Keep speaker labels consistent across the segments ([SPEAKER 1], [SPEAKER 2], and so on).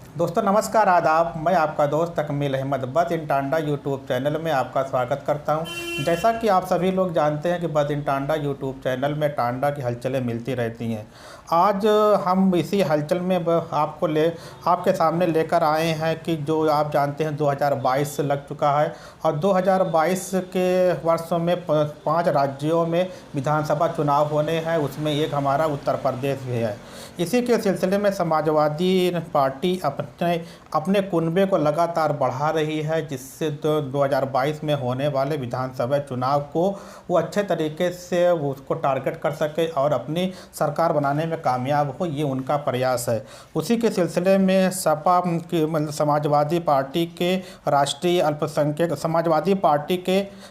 [SPEAKER 1] दोस्तों नमस्कार आदाब। मैं आपका दोस्त तकमील अहमद बद इन टांडा यूट्यूब चैनल में आपका स्वागत करता हूं। जैसा कि आप सभी लोग जानते हैं कि बद इन टांडा यूट्यूब चैनल में टांडा की हलचलें मिलती रहती हैं। आज हम इसी हलचल में आपके सामने लेकर आए हैं कि जो आप जानते हैं 2022 लग चुका है और 2022 के वर्षों में 5 राज्यों में विधानसभा चुनाव होने हैं, उसमें एक हमारा उत्तर प्रदेश भी है। इसी के सिलसिले में समाजवादी पार्टी अपने कुनबे को लगातार बढ़ा रही है, जिससे 2022 में होने वाले विधानसभा चुनाव को वो अच्छे तरीके से उसको टारगेट कर सके और अपनी सरकार बनाने में कामयाब हो, ये उनका प्रयास है। उसी के सिलसिले में सपा की समाजवादी पार्टी के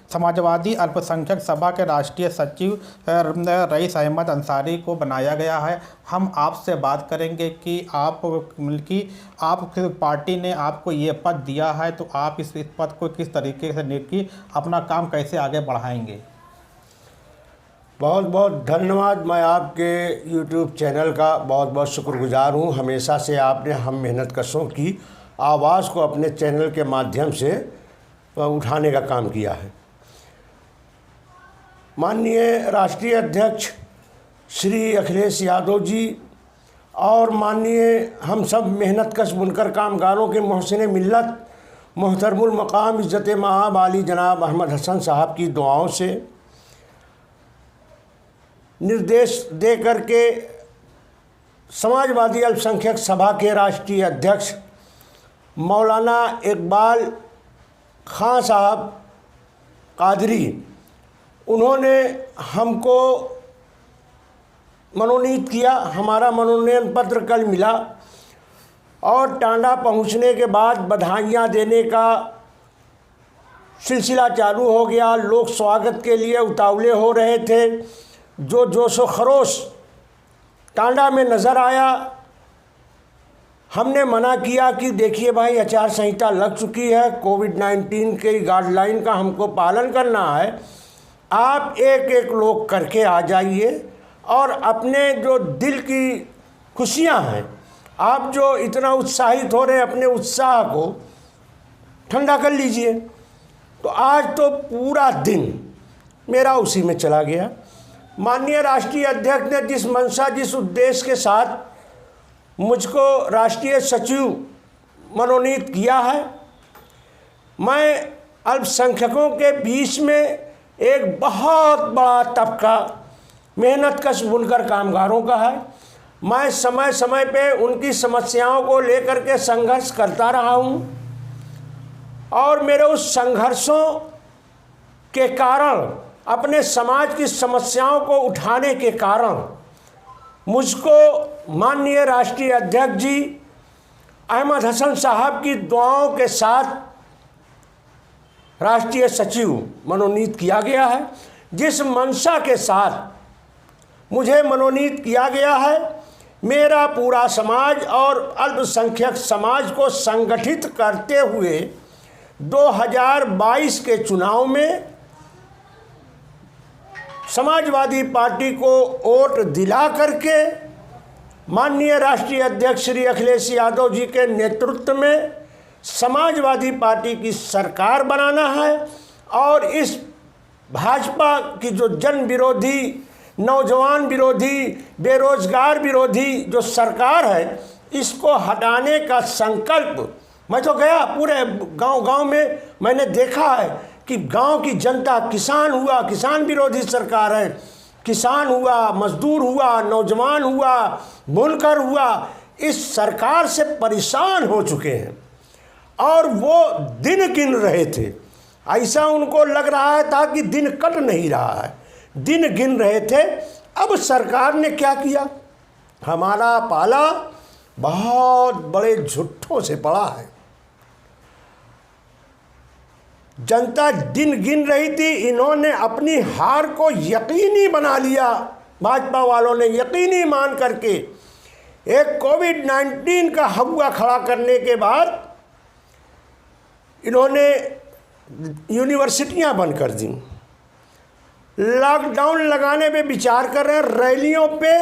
[SPEAKER 1] समाजवादी अल्पसंख्यक सभा के राष्ट्रीय सचिव रईस अहमद अंसारी को बनाया गया है। हम आपसे बात करेंगे कि आप पार्टी ने आपको ये पद दिया है तो आप इस पद को किस तरीके से लेकर अपना काम कैसे आगे बढ़ाएंगे।
[SPEAKER 2] बहुत बहुत धन्यवाद। मैं आपके YouTube चैनल का बहुत बहुत शुक्रगुजार हूँ। हमेशा से आपने हम मेहनत कशों की आवाज़ को अपने चैनल के माध्यम से उठाने का काम किया है। माननीय राष्ट्रीय अध्यक्ष श्री अखिलेश यादव जी और माननीय हम सब मेहनतकश बुनकर कामगारों के मोहसिन मिल्लत मोहतरमुल मकाम इज़्ज़त मआब आली जनाब अहमद हसन साहब की दुआओं से निर्देश दे करके समाजवादी अल्पसंख्यक सभा के राष्ट्रीय अध्यक्ष मौलाना इकबाल खां साहब कादरी, उन्होंने हमको मनोनीत किया। हमारा मनोनयन पत्र कल मिला और टांडा पहुंचने के बाद बधाइयाँ देने का सिलसिला चालू हो गया। लोग स्वागत के लिए उतावले हो रहे थे। जो जोश व खरोश टांडा में नज़र आया, हमने मना किया कि देखिए भाई, आचार संहिता लग चुकी है, कोविड-19 के गाइडलाइन का हमको पालन करना है। आप एक एक लोग करके आ जाइए और अपने जो दिल की खुशियां हैं, आप जो इतना उत्साहित हो रहे हैं, अपने उत्साह को ठंडा कर लीजिए। तो आज तो पूरा दिन मेरा उसी में चला गया। माननीय राष्ट्रीय अध्यक्ष ने जिस मंशा, जिस उद्देश्य के साथ मुझको राष्ट्रीय सचिव मनोनीत किया है, मैं अल्पसंख्यकों के बीच में एक बहुत बड़ा तबका मेहनतकश बुनकर कामगारों का है। मैं समय समय पे उनकी समस्याओं को लेकर के संघर्ष करता रहा हूँ और मेरे उस संघर्षों के कारण, अपने समाज की समस्याओं को उठाने के कारण मुझको माननीय राष्ट्रीय अध्यक्ष जी अहमद हसन साहब की दुआओं के साथ राष्ट्रीय सचिव मनोनीत किया गया है। जिस मंशा के साथ मुझे मनोनीत किया गया है, मेरा पूरा समाज और अल्पसंख्यक समाज को संगठित करते हुए 2022 के चुनाव में समाजवादी पार्टी को वोट दिला करके माननीय राष्ट्रीय अध्यक्ष श्री अखिलेश यादव जी के नेतृत्व में समाजवादी पार्टी की सरकार बनाना है और इस भाजपा की जो जन विरोधी, नौजवान विरोधी, बेरोजगार विरोधी जो सरकार है, इसको हटाने का संकल्प। मैं तो गया पूरे गांव में, मैंने देखा है कि गांव की जनता, किसान हुआ, किसान विरोधी सरकार है, किसान हुआ, मजदूर हुआ, नौजवान हुआ, बुनकर हुआ, इस सरकार से परेशान हो चुके हैं और वो दिन गिन रहे थे। ऐसा उनको लग रहा था कि दिन कट नहीं रहा है, दिन गिन रहे थे। अब सरकार ने क्या किया, हमारा पाला बहुत बड़े झूठों से पड़ा है। जनता दिन गिन रही थी, इन्होंने अपनी हार को यकीनी बना लिया। भाजपा वालों ने यकीनी मान करके एक कोविड-19 का हवा खड़ा करने के बाद इन्होंने यूनिवर्सिटियां बंद कर दी, लॉकडाउन लगाने पे विचार कर रहे हैं, रैलियों पे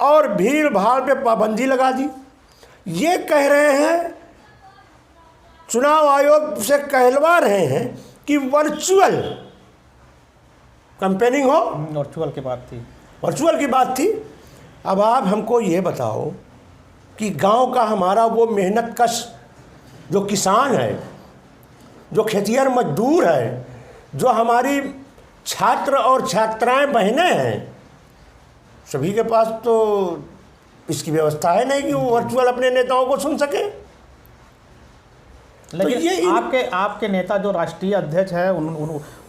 [SPEAKER 2] और भीड़ भाड़ पे पाबंदी लगा दी। ये कह रहे हैं, चुनाव आयोग से कहलवा रहे हैं कि वर्चुअल कैंपेनिंग हो।
[SPEAKER 1] वर्चुअल की बात थी,
[SPEAKER 2] वर्चुअल की बात थी। अब आप हमको ये बताओ कि गांव का हमारा वो मेहनत कश जो किसान है, जो खेतिहर मजदूर है, जो हमारी छात्र और छात्राएं बहनें हैं, सभी के पास तो इसकी व्यवस्था है नहीं कि वो वर्चुअल अपने नेताओं को सुन सके।
[SPEAKER 1] लेकिन
[SPEAKER 2] तो ये
[SPEAKER 1] आपके नेता जो राष्ट्रीय अध्यक्ष है,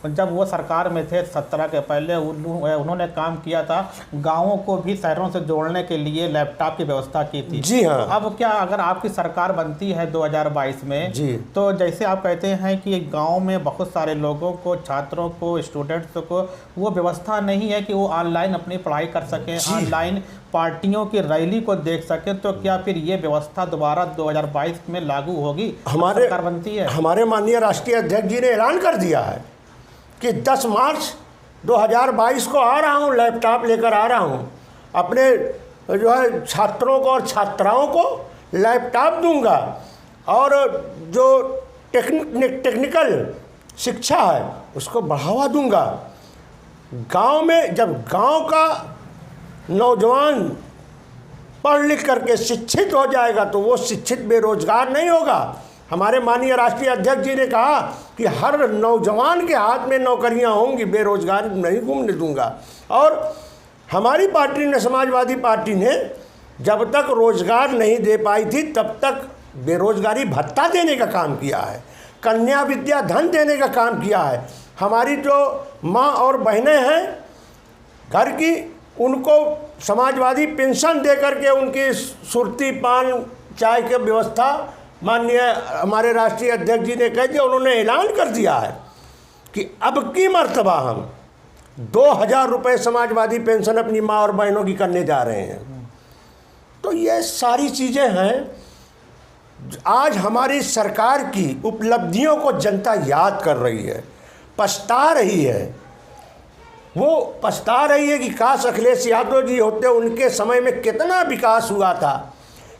[SPEAKER 1] जब वो सरकार में थे 17 के पहले, उन्होंने काम किया था, गांवों को भी शहरों से जोड़ने के लिए लैपटॉप की व्यवस्था की थी।
[SPEAKER 2] जी हाँ।
[SPEAKER 1] तो अब क्या अगर आपकी सरकार बनती है 2022 में
[SPEAKER 2] जी,
[SPEAKER 1] तो जैसे आप कहते हैं कि गांव में बहुत सारे लोगों को, छात्रों को, स्टूडेंट्स को वो व्यवस्था नहीं है कि वो ऑनलाइन अपनी पढ़ाई कर सकें, ऑनलाइन पार्टियों की रैली को देख सकें, तो क्या फिर ये व्यवस्था दोबारा 2022 में लागू होगी?
[SPEAKER 2] हमारे
[SPEAKER 1] सरकार बनती है।
[SPEAKER 2] हमारे माननीय राष्ट्रीय अध्यक्ष जी ने ऐलान कर दिया है कि 10 मार्च 2022 को आ रहा हूँ, लैपटॉप लेकर आ रहा हूँ, अपने जो है छात्रों को और छात्राओं को लैपटॉप दूंगा, और जो टेक्निकल शिक्षा है उसको बढ़ावा दूंगा। गांव में जब गांव का नौजवान पढ़ लिख करके शिक्षित हो जाएगा तो वो शिक्षित बेरोजगार नहीं होगा। हमारे माननीय राष्ट्रीय अध्यक्ष जी ने कहा कि हर नौजवान के हाथ में नौकरियां होंगी, बेरोजगार नहीं घूमने दूंगा। और हमारी पार्टी ने, समाजवादी पार्टी ने, जब तक रोजगार नहीं दे पाई थी तब तक बेरोजगारी भत्ता देने का काम किया है, कन्या विद्या धन देने का काम किया है। हमारी जो माँ और बहनें हैं घर की, उनको समाजवादी पेंशन दे करके उनकी सुर्ती, पान, चाय की व्यवस्था माननीय हमारे राष्ट्रीय अध्यक्ष जी ने कह दिया। उन्होंने ऐलान कर दिया है कि अब की मर्तबा हम 2000 रुपये समाजवादी पेंशन अपनी माँ और बहनों की करने जा रहे हैं। तो ये सारी चीज़ें हैं। आज हमारी सरकार की उपलब्धियों को जनता याद कर रही है, पछता रही है। वो पछता रही है कि काश अखिलेश यादव जी होते, उनके समय में कितना विकास हुआ था।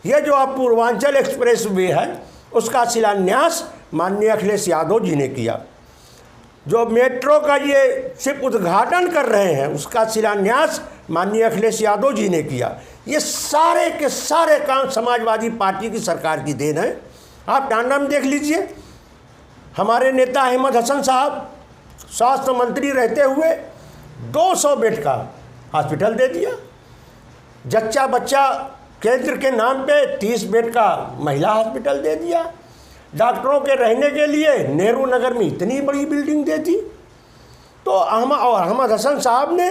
[SPEAKER 2] ये जो अब पूर्वांचल एक्सप्रेस वे है उसका शिलान्यास माननीय अखिलेश यादव जी ने किया। जो मेट्रो का ये सिर्फ उद्घाटन कर रहे हैं उसका शिलान्यास माननीय अखिलेश यादव जी ने किया। ये सारे के सारे काम समाजवादी पार्टी की सरकार की देन है। आप टांडा में देख लीजिए, हमारे नेता अहमद हसन साहब स्वास्थ्य मंत्री रहते हुए 200 बेड का हॉस्पिटल दे दिया। जच्चा बच्चा केंद्र के नाम पे 30 बेड का महिला हॉस्पिटल दे दिया। डॉक्टरों के रहने के लिए नेहरू नगर में इतनी बड़ी बिल्डिंग दे दी। तो अहमद हसन साहब ने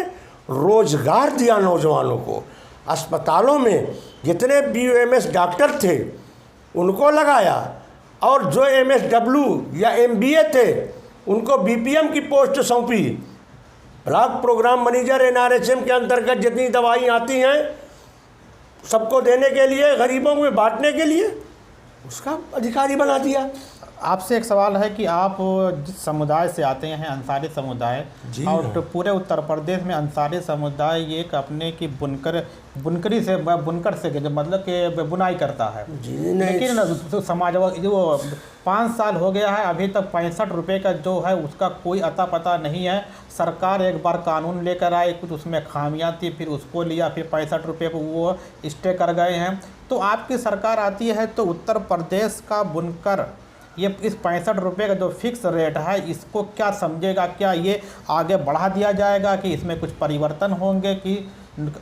[SPEAKER 2] रोजगार दिया नौजवानों को। अस्पतालों में जितने BUMS डॉक्टर थे उनको लगाया, और जो MSW या MBA थे उनको BPM की पोस्ट सौंपी। ब्लॉक प्रोग्राम मैनेजर NRHM के अंतर्गत जितनी दवाई आती हैं सबको देने के लिए, गरीबों में बांटने के लिए उसका अधिकारी बना दिया।
[SPEAKER 1] आपसे एक सवाल है कि आप जिस समुदाय से आते हैं, अंसारी समुदाय, और तो पूरे उत्तर प्रदेश में अंसारी समुदाय एक अपने की बुनकर से मतलब कि बुनाई करता है। लेकिन तो समाजवादी जो 5 साल हो गया है, अभी तक 65 रुपये का जो है उसका कोई अता पता नहीं है। सरकार एक बार कानून लेकर आई, कुछ उसमें खामियां थी, फिर उसको लिया, फिर 65 रुपये को वो स्टे कर गए हैं। तो आपकी सरकार आती है तो उत्तर प्रदेश का बुनकर ये इस 65 रुपये का जो फिक्स रेट है इसको क्या समझेगा? क्या ये आगे बढ़ा दिया जाएगा कि इसमें कुछ परिवर्तन होंगे? कि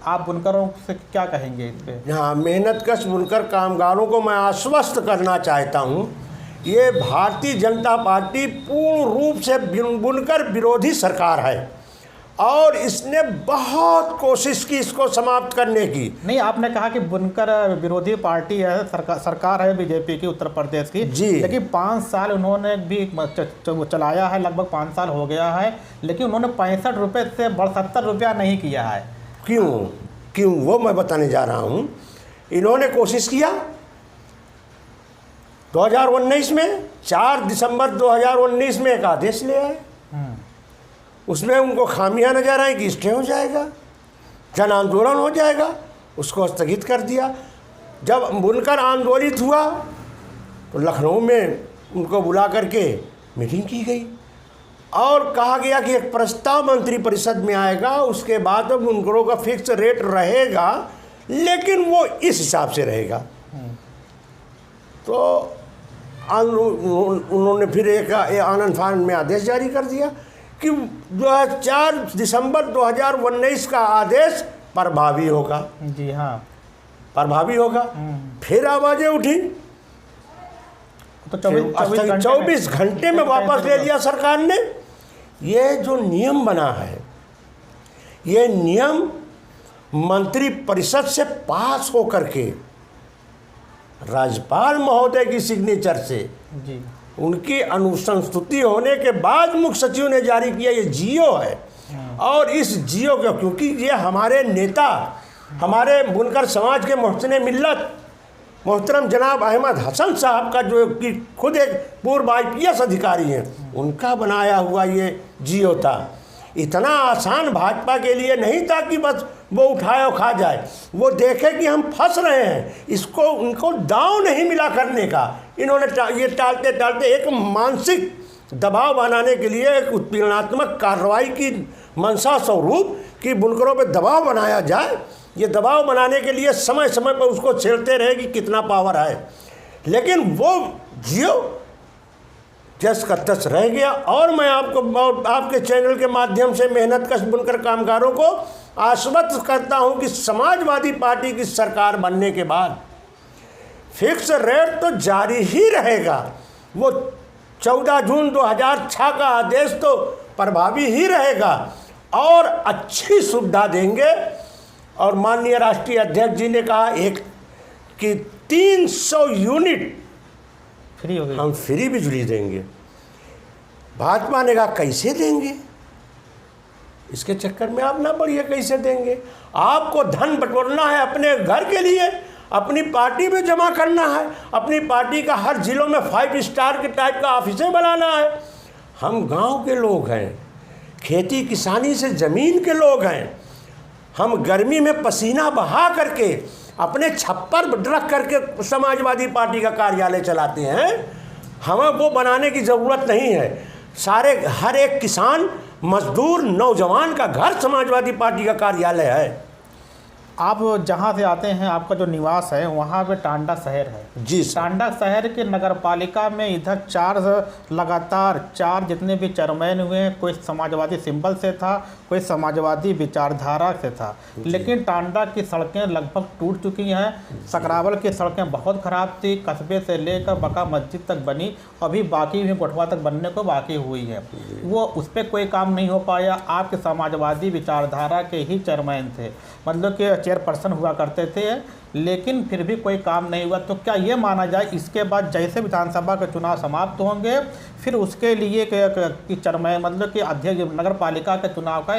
[SPEAKER 1] आप बुनकरों से क्या कहेंगे इस पर?
[SPEAKER 2] हाँ, मेहनतकश बुनकर कामगारों को मैं आश्वस्त करना चाहता हूँ, ये भारतीय जनता पार्टी पूर्ण रूप से बुनकर विरोधी सरकार है और इसने बहुत कोशिश की इसको समाप्त करने की।
[SPEAKER 1] नहीं, आपने कहा कि बुनकर विरोधी पार्टी है, सरकार है बीजेपी की उत्तर प्रदेश की
[SPEAKER 2] जी,
[SPEAKER 1] लेकिन 5 साल उन्होंने भी चलाया है, लगभग 5 साल हो गया है, लेकिन उन्होंने 65 रुपये से 70 रुपया नहीं किया है।
[SPEAKER 2] क्यों वो मैं बताने जा रहा हूँ। इन्होंने कोशिश किया 2019 में, 4 दिसंबर 2019 में एक आदेश ले आए, उसमें उनको खामियां नजर आई कि स्टे हो जाएगा, जन आंदोलन हो जाएगा, उसको स्थगित कर दिया। जब बुनकर आंदोलित हुआ तो लखनऊ में उनको बुला करके मीटिंग की गई और कहा गया कि एक प्रस्ताव मंत्रिपरिषद में आएगा, उसके बाद बुनकरों का फिक्स रेट रहेगा, लेकिन वो इस हिसाब से रहेगा। तो उन्होंने फिर एक आनंद फानंद में आदेश जारी कर दिया कि 4 दिसंबर 2019 का आदेश प्रभावी होगा।
[SPEAKER 1] जी हाँ,
[SPEAKER 2] प्रभावी होगा। फिर आवाज़ें उठी
[SPEAKER 1] तो
[SPEAKER 2] 24 घंटे में वापस ले लिया सरकार ने। ये जो नियम बना है, ये नियम मंत्रिपरिषद से पास होकर के राज्यपाल महोदय की सिग्नेचर से
[SPEAKER 1] जी
[SPEAKER 2] उनकी अनुसंस्तुति होने के बाद मुख्य सचिव ने जारी किया। ये जियो है और इस जियो को, क्योंकि ये हमारे नेता, हमारे बुनकर समाज के मोहसिन मिल्लत मोहतरम जनाब अहमद हसन साहब का, जो कि खुद एक पूर्व IPS अधिकारी हैं, उनका बनाया हुआ ये जियो था। इतना आसान भाजपा के लिए नहीं था कि बस वो उठाए और खा जाए। वो देखे कि हम फंस रहे हैं, इसको उनको दांव नहीं मिला करने का। इन्होंने ये टालते टालते एक मानसिक दबाव बनाने के लिए एक उत्पीड़नात्मक कार्रवाई की मंशा स्वरूप कि बुनकरों पे दबाव बनाया जाए। ये दबाव बनाने के लिए समय समय पर उसको छेड़ते रहे कि कितना पावर है, लेकिन वो जियो जस का तस रह गया। और मैं आपके चैनल के माध्यम से मेहनतकश बुनकर कामगारों को आश्वस्त करता हूं कि समाजवादी पार्टी की सरकार बनने के बाद फिक्स रेट तो जारी ही रहेगा। वो 14 जून 2006 का आदेश तो प्रभावी ही रहेगा और अच्छी सुविधा देंगे। और माननीय राष्ट्रीय अध्यक्ष जी ने कहा कि 300 यूनिट
[SPEAKER 1] फ्री हो गई,
[SPEAKER 2] हम फ्री बिजली देंगे। भाजपा ने कहा कैसे देंगे, इसके चक्कर में आप ना पड़िए, कैसे देंगे। आपको धन बटोरना है अपने घर के लिए, अपनी पार्टी में जमा करना है, अपनी पार्टी का हर जिलों में 5 स्टार के टाइप का ऑफिसें बनाना है। हम गांव के लोग हैं, खेती किसानी से ज़मीन के लोग हैं। हम गर्मी में पसीना बहा करके अपने छप्पर रख करके समाजवादी पार्टी का कार्यालय चलाते हैं। हमें वो बनाने की ज़रूरत नहीं है। हर एक किसान, मजदूर, नौजवान का घर समाजवादी पार्टी का कार्यालय है।
[SPEAKER 1] आप जहाँ से आते हैं, आपका जो निवास है वहाँ पे टांडा शहर है।
[SPEAKER 2] जी,
[SPEAKER 1] टांडा शहर के नगर पालिका में इधर लगातार 4 जितने भी चेयरमैन हुए हैं, कोई समाजवादी सिंबल से था, कोई समाजवादी विचारधारा से था। लेकिन टांडा की सड़कें लगभग टूट चुकी हैं। सकरावल की सड़कें बहुत ख़राब थी, कस्बे से लेकर बका मस्जिद तक बनी, अभी बाकी भी गोठवा तक बनने को बाकी हुई है। वो उस पर कोई काम नहीं हो पाया। आपके समाजवादी विचारधारा के ही चेयरमैन थे, मतलब कि चेयरपर्सन हुआ करते थे, लेकिन फिर भी कोई काम नहीं हुआ। तो क्या ये माना जाए इसके बाद जैसे विधानसभा के चुनाव समाप्त होंगे, फिर उसके लिए कि चेयरमैन, मतलब कि अध्यक्ष नगर पालिका के चुनाव का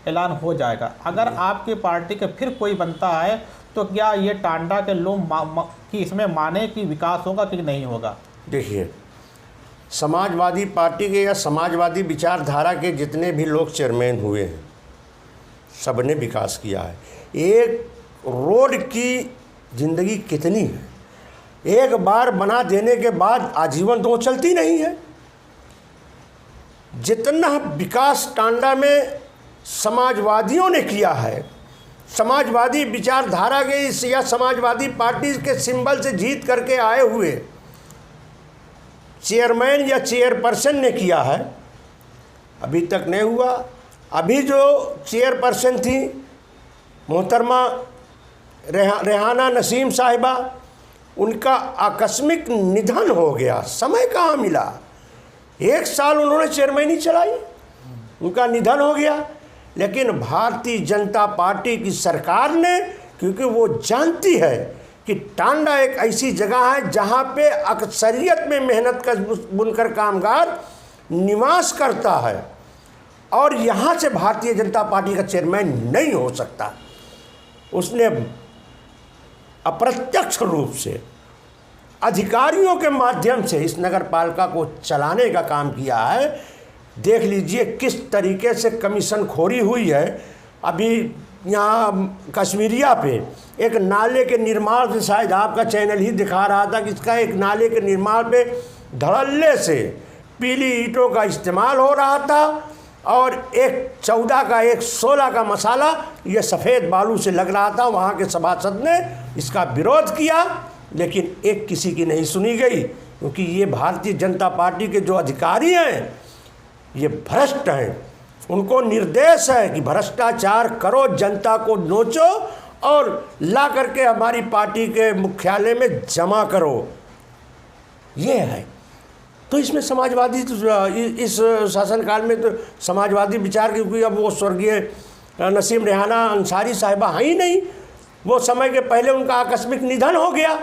[SPEAKER 1] ऐलान हो जाएगा? अगर आपकी पार्टी के फिर कोई बनता है तो क्या ये टांडा के लोग कि इसमें माने कि विकास होगा कि नहीं होगा?
[SPEAKER 2] देखिए, समाजवादी पार्टी के या समाजवादी विचारधारा के जितने भी लोग चेयरमैन हुए हैं, सबने विकास किया है। एक रोड की ज़िंदगी कितनी है, एक बार बना देने के बाद आजीवन तो चलती नहीं है। जितना विकास टांडा में समाजवादियों ने किया है, समाजवादी विचारधारा के या समाजवादी पार्टी के सिंबल से जीत करके आए हुए चेयरमैन या चेयरपर्सन ने किया है, अभी तक नहीं हुआ। अभी जो चेयरपर्सन थी मोहतरमा रेहाना नसीम साहिबा, उनका आकस्मिक निधन हो गया, समय कहाँ मिला। 1 साल उन्होंने चेयरमैनी चलाई, उनका निधन हो गया। लेकिन भारतीय जनता पार्टी की सरकार ने, क्योंकि वो जानती है कि टांडा एक ऐसी जगह है जहाँ पे अक्सरियत में मेहनत का बुनकर कामगार निवास करता है और यहाँ से भारतीय जनता पार्टी का चेयरमैन नहीं हो सकता, उसने अप्रत्यक्ष रूप से अधिकारियों के माध्यम से इस नगर पालिका को चलाने का काम किया है। देख लीजिए किस तरीके से कमीशन खोरी हुई है। अभी यहाँ कश्मीरिया पे एक नाले के निर्माण से, शायद आपका चैनल ही दिखा रहा था कि इसका एक नाले के निर्माण पे धड़ल्ले से पीली ईंटों का इस्तेमाल हो रहा था और एक 14 का एक 16 का मसाला ये सफ़ेद बालू से लग रहा था। वहाँ के सभासद ने इसका विरोध किया, लेकिन एक किसी की नहीं सुनी गई, क्योंकि ये भारतीय जनता पार्टी के जो अधिकारी हैं ये भ्रष्ट हैं। उनको निर्देश है कि भ्रष्टाचार करो, जनता को नोचो और ला करके हमारी पार्टी के मुख्यालय में जमा करो, ये है। तो इसमें समाजवादी इस शासनकाल में तो समाजवादी विचार, क्योंकि अब वो स्वर्गीय नसीम रेहाना अंसारी साहिबा हैं ही नहीं, वो समय के पहले उनका आकस्मिक निधन हो गया।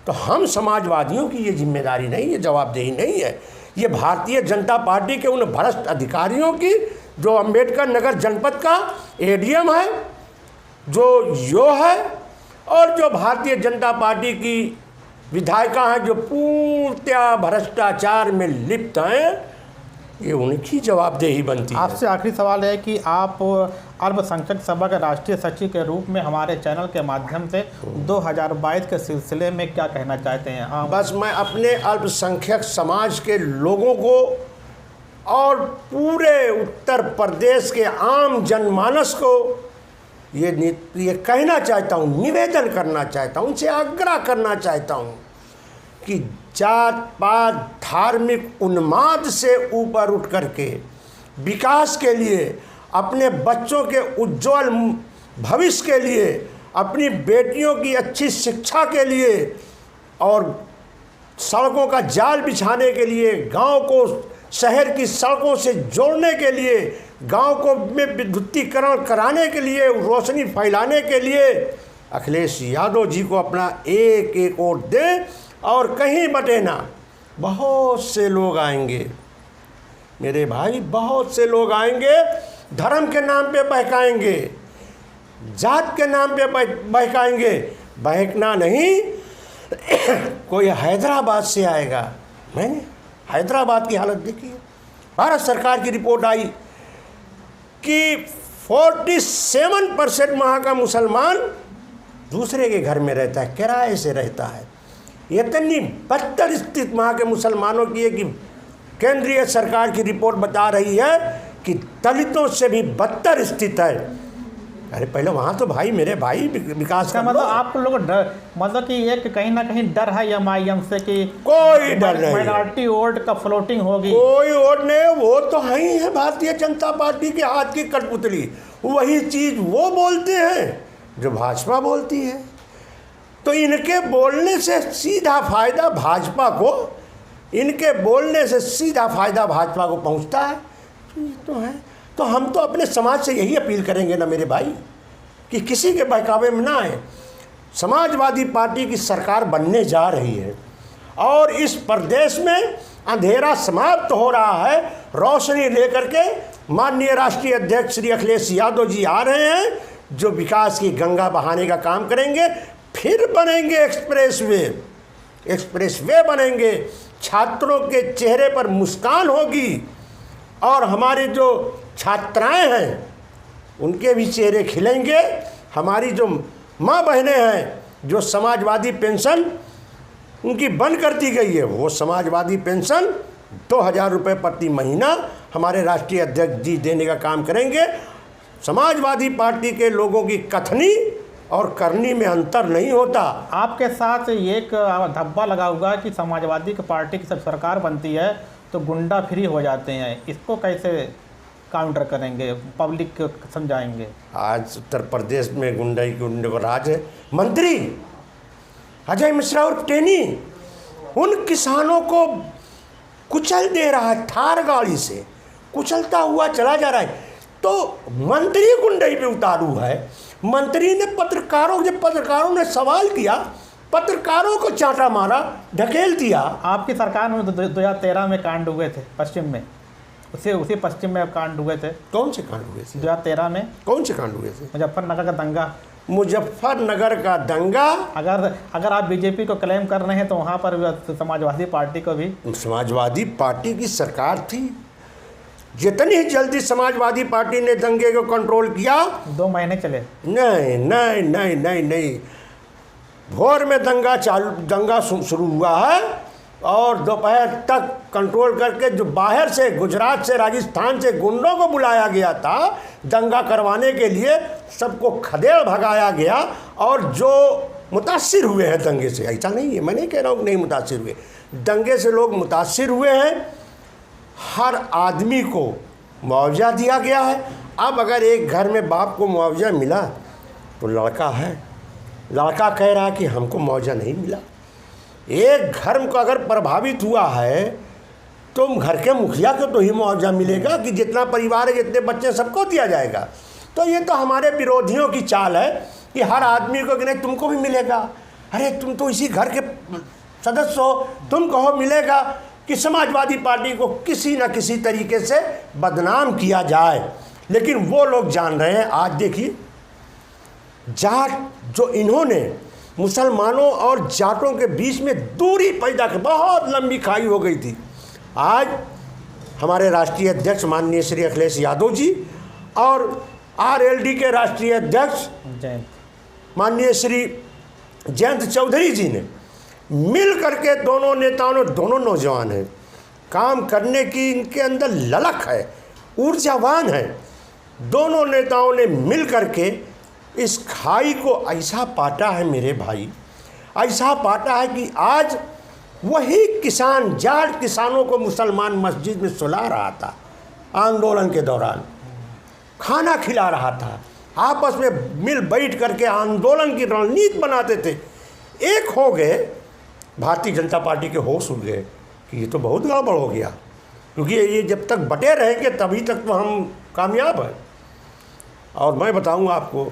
[SPEAKER 2] तो हम समाजवादियों की ये जिम्मेदारी नहीं, ये जवाबदेही नहीं है, ये भारतीय जनता पार्टी के उन भ्रष्ट अधिकारियों की, जो अंबेडकर नगर जनपद का एडीएम है, जो यो है, और जो भारतीय जनता पार्टी की विधायिका हैं जो पूर्णतया भ्रष्टाचार में लिप्त हैं, ये उनकी जवाबदेही बनती है।
[SPEAKER 1] आपसे आखिरी सवाल है कि आप अल्पसंख्यक सभा के राष्ट्रीय सचिव के रूप में हमारे चैनल के माध्यम से 2022 के सिलसिले में क्या कहना चाहते हैं? हाँ,
[SPEAKER 2] बस मैं अपने अल्पसंख्यक समाज के लोगों को और पूरे उत्तर प्रदेश के आम जनमानस को ये कहना चाहता हूँ, निवेदन करना चाहता हूँ, उनसे आग्रह करना चाहता हूँ कि जात पात धार्मिक उन्माद से ऊपर उठ करके विकास के लिए, अपने बच्चों के उज्जवल भविष्य के लिए, अपनी बेटियों की अच्छी शिक्षा के लिए और सड़कों का जाल बिछाने के लिए, गांव को शहर की सड़कों से जोड़ने के लिए, गांव को में विद्युतीकरण कराने के लिए, रोशनी फैलाने के लिए अखिलेश यादव जी को अपना एक एक वोट दें और कहीं बटे ना। बहुत से लोग आएंगे मेरे भाई, बहुत से लोग आएंगे, धर्म के नाम पे बहकाएंगे, जात के नाम पे बहकाएंगे। बहकना नहीं, कोई हैदराबाद से आएगा। मैंने हैदराबाद की हालत देखी है। भारत सरकार की रिपोर्ट आई कि 47% वहाँ का मुसलमान दूसरे के घर में रहता है, किराए से रहता है। इतनी बदतर स्थिति वहाँ के मुसलमानों की है कि केंद्रीय सरकार की रिपोर्ट बता रही है कि दलितों से भी बदतर स्थिति है। अरे पहले वहाँ तो भाई मेरे भाई विकास का
[SPEAKER 1] मतलब आप लोग डर, मतलब कि एक कहीं ना कहीं डर है एमआईएम से कि
[SPEAKER 2] कोई डर नहीं,
[SPEAKER 1] माइनॉरिटी वोट का फ्लोटिंग होगी।
[SPEAKER 2] कोई वोट नहीं, वो तो है ही है भारतीय जनता पार्टी के हाथ की कठपुतली। वही चीज़ वो बोलते हैं जो भाजपा बोलती है। तो इनके बोलने से सीधा फायदा भाजपा को, इनके बोलने से सीधा फायदा भाजपा को पहुंचता है। तो ये तो है। तो हम तो अपने समाज से यही अपील करेंगे ना मेरे भाई कि किसी के बहकावे में ना आए। समाजवादी पार्टी की सरकार बनने जा रही है और इस प्रदेश में अंधेरा समाप्त हो रहा है। रोशनी लेकर के माननीय राष्ट्रीय अध्यक्ष श्री अखिलेश यादव जी आ रहे हैं, जो विकास की गंगा बहाने का काम करेंगे। फिर बनेंगे एक्सप्रेस वे बनेंगे, छात्रों के चेहरे पर मुस्कान होगी और हमारे जो छात्राएं हैं उनके भी चेहरे खिलेंगे। हमारी जो माँ बहनें हैं, जो समाजवादी पेंशन उनकी बंद कर दी गई है, वो समाजवादी पेंशन 2000 रुपये प्रति महीना हमारे राष्ट्रीय अध्यक्ष जी देने का काम करेंगे। समाजवादी पार्टी के लोगों की कथनी और करनी में अंतर नहीं होता।
[SPEAKER 1] आपके साथ एक धब्बा लगा हुआ कि समाजवादी पार्टी की सब सरकार बनती है तो गुंडा फ्री हो जाते हैं, इसको कैसे काउंटर करेंगे, पब्लिक को समझाएंगे?
[SPEAKER 2] आज उत्तर प्रदेश में गुंडे को राज है। मंत्री अजय मिश्रा और टेनी उन किसानों को कुचल दे रहा है, थार गाड़ी से कुचलता हुआ चला जा रहा है। तो मंत्री गुंडई पे उतारू है। मंत्री ने पत्रकारों ने सवाल किया, पत्रकारों को चांटा मारा, ढकेल दिया।
[SPEAKER 1] आपकी सरकार में 2013 में कांड हुए थे पश्चिम में, उसी पश्चिम में कांड हुए थे।
[SPEAKER 2] कौन से कांड हुए थे
[SPEAKER 1] 2013 में?
[SPEAKER 2] कौन से कांड हुए थे?
[SPEAKER 1] मुजफ्फरनगर का दंगा।
[SPEAKER 2] मुजफ्फरनगर का दंगा।
[SPEAKER 1] अगर आप बीजेपी को क्लेम कर रहे हैं तो वहाँ पर समाजवादी पार्टी को भी।
[SPEAKER 2] समाजवादी पार्टी की सरकार थी, जितनी जल्दी समाजवादी पार्टी ने दंगे को कंट्रोल किया,
[SPEAKER 1] 2 महीने चले।
[SPEAKER 2] नहीं नहीं नहीं नहीं नहीं, भोर में दंगा शुरू हुआ है और दोपहर तक कंट्रोल करके जो बाहर से, गुजरात से, राजस्थान से गुंडों को बुलाया गया था दंगा करवाने के लिए, सबको खदेड़ भगाया गया। और जो मुतासिर हुए हैं दंगे से, ऐसा नहीं है, मैं नहीं कह रहा हूँ कि नहीं मुतासिर हुए, दंगे से लोग मुतासिर हुए हैं, हर आदमी को मुआवजा दिया गया है। अब अगर एक घर में बाप को मुआवजा मिला तो लड़का है, लड़का कह रहा है कि हमको मुआवजा नहीं मिला। एक घर को अगर प्रभावित हुआ है तो घर के मुखिया को तो ही मुआवजा मिलेगा कि जितना परिवार है, जितने बच्चे, सबको दिया जाएगा। तो ये तो हमारे विरोधियों की चाल है कि हर आदमी को कि नहीं तुमको भी मिलेगा, अरे तुम तो इसी घर के सदस्य हो, तुम कहो मिलेगा, कि समाजवादी पार्टी को किसी न किसी तरीके से बदनाम किया जाए। लेकिन वो लोग जान रहे हैं, आज देखिए जाट जो इन्होंने मुसलमानों और जाटों के बीच में दूरी पैदा कर, बहुत लंबी खाई हो गई थी। आज हमारे राष्ट्रीय अध्यक्ष माननीय श्री अखिलेश यादव जी और आरएलडी के राष्ट्रीय अध्यक्ष माननीय श्री जयंत चौधरी जी ने मिल करके, दोनों नेताओं ने, दोनों नौजवान हैं, काम करने की इनके अंदर ललक है, ऊर्जावान है, दोनों नेताओं ने मिल करके इस खाई को ऐसा पाटा है मेरे भाई, ऐसा पाटा है कि आज वही किसान, जाट किसानों को मुसलमान मस्जिद में सुला रहा था, आंदोलन के दौरान खाना खिला रहा था, आपस में मिल बैठ करके आंदोलन की रणनीति बनाते थे। एक हो गए, भारतीय जनता पार्टी के होश उड़ गए कि ये तो बहुत गड़बड़ हो गया, क्योंकि ये जब तक बटे रहेंगे तभी तक तो हम कामयाब हैं। और मैं बताऊंगा आपको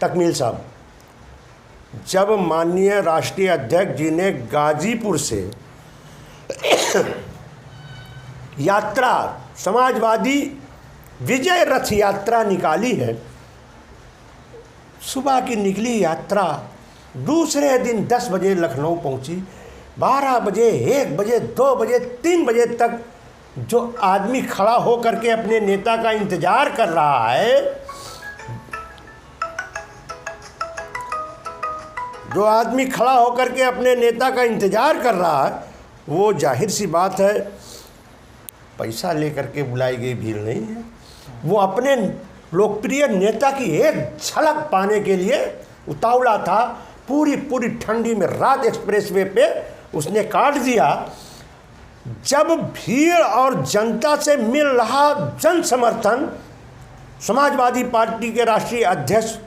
[SPEAKER 2] तकमील साहब, जब माननीय राष्ट्रीय अध्यक्ष जी ने गाजीपुर से यात्रा, समाजवादी विजय रथ यात्रा निकाली है, सुबह की निकली यात्रा दूसरे दिन 10 बजे लखनऊ पहुंची, 12 बजे, 1 बजे, 2 बजे, 3 बजे तक जो आदमी खड़ा हो करके अपने नेता का इंतजार कर रहा है, जो आदमी खड़ा होकर के अपने नेता का इंतजार कर रहा है, वो जाहिर सी बात है पैसा लेकर के बुलाई गई भीड़ नहीं है। वो अपने लोकप्रिय नेता की एक झलक पाने के लिए उतावला था। पूरी ठंडी में रात एक्सप्रेसवे पे उसने काट दिया। जब भीड़ और जनता से मिल रहा जन समर्थन, समाजवादी पार्टी के राष्ट्रीय अध्यक्ष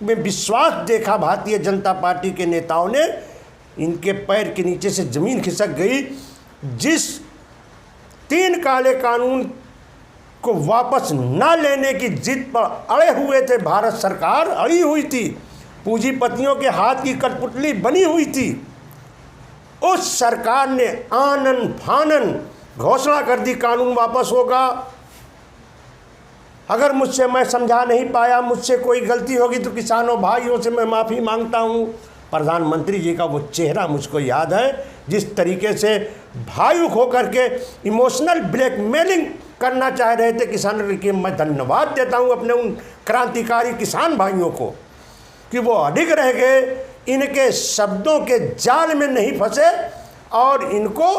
[SPEAKER 2] में विश्वास देखा भारतीय जनता पार्टी के नेताओं ने, इनके पैर के नीचे से जमीन खिसक गई। जिस 3 काले कानून को वापस न लेने की जिद पर अड़े हुए थे, भारत सरकार अड़ी हुई थी, पूंजीपतियों के हाथ की कठपुतली बनी हुई थी, उस सरकार ने आनन फानन घोषणा कर दी कानून वापस होगा। अगर मुझसे मैं समझा नहीं पाया, मुझसे कोई गलती होगी तो किसानों भाइयों से मैं माफ़ी मांगता हूँ। प्रधानमंत्री जी का वो चेहरा मुझको याद है, जिस तरीके से भावुक होकर के इमोशनल ब्लैकमेलिंग करना चाह रहे थे किसानों के। मैं धन्यवाद देता हूँ अपने उन क्रांतिकारी किसान भाइयों को कि वो अडिग रह गए, इनके शब्दों के जाल में नहीं फंसे और इनको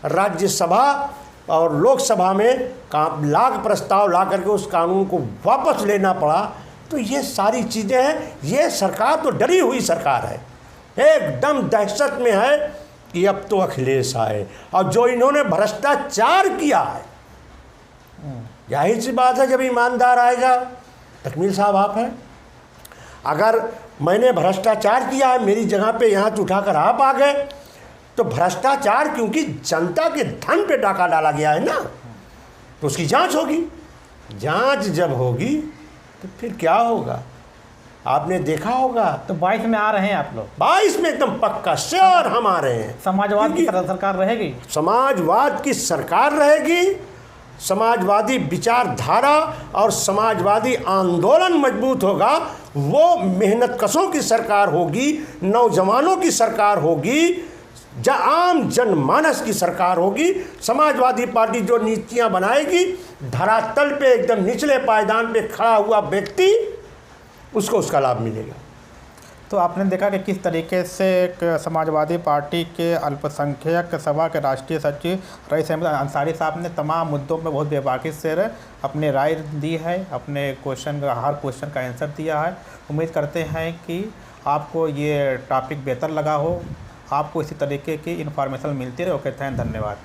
[SPEAKER 2] राज्यसभा और लोकसभा में लाख प्रस्ताव ला करके उस कानून को वापस लेना पड़ा। तो ये सारी चीज़ें हैं। ये सरकार तो डरी हुई सरकार है, एकदम दहशत में है कि अब तो अखिलेश आए। और जो इन्होंने भ्रष्टाचार किया है, जाहिर सी बात है जब ईमानदार आएगा। तकमील साहब आप हैं, अगर मैंने भ्रष्टाचार किया है, मेरी जगह पे यहाँ से उठाकर आप आ गए, तो भ्रष्टाचार क्योंकि जनता के धन पे डाका डाला गया है ना, तो उसकी जांच होगी। जांच जब होगी तो फिर क्या होगा आपने देखा होगा।
[SPEAKER 1] तो 22 में आ रहे हैं आप लोग?
[SPEAKER 2] 22 में एकदम पक्का श्योर हम आ रहे हैं।
[SPEAKER 1] समाजवाद की सरकार रहेगी?
[SPEAKER 2] समाजवाद की सरकार रहेगी। समाजवादी विचारधारा और समाजवादी आंदोलन मजबूत होगा। वो मेहनत कशों की सरकार होगी, नौजवानों की सरकार होगी, जहाँ आम जनमानस की सरकार होगी, समाजवादी पार्टी जो नीतियां बनाएगी, धरातल पे एकदम निचले पायदान पे खड़ा हुआ व्यक्ति उसको उसका लाभ मिलेगा।
[SPEAKER 1] तो आपने देखा कि किस तरीके से एक समाजवादी पार्टी के अल्पसंख्यक सभा के राष्ट्रीय सचिव रईस अहमद अंसारी साहब ने तमाम मुद्दों में बहुत बेबाकी से अपनी राय दी है, अपने हर क्वेश्चन का आंसर दिया है। उम्मीद करते हैं कि आपको ये टॉपिक बेहतर लगा हो, आपको इसी तरीके की इन्फॉर्मेशन मिलती रहे। ओके, धन्यवाद।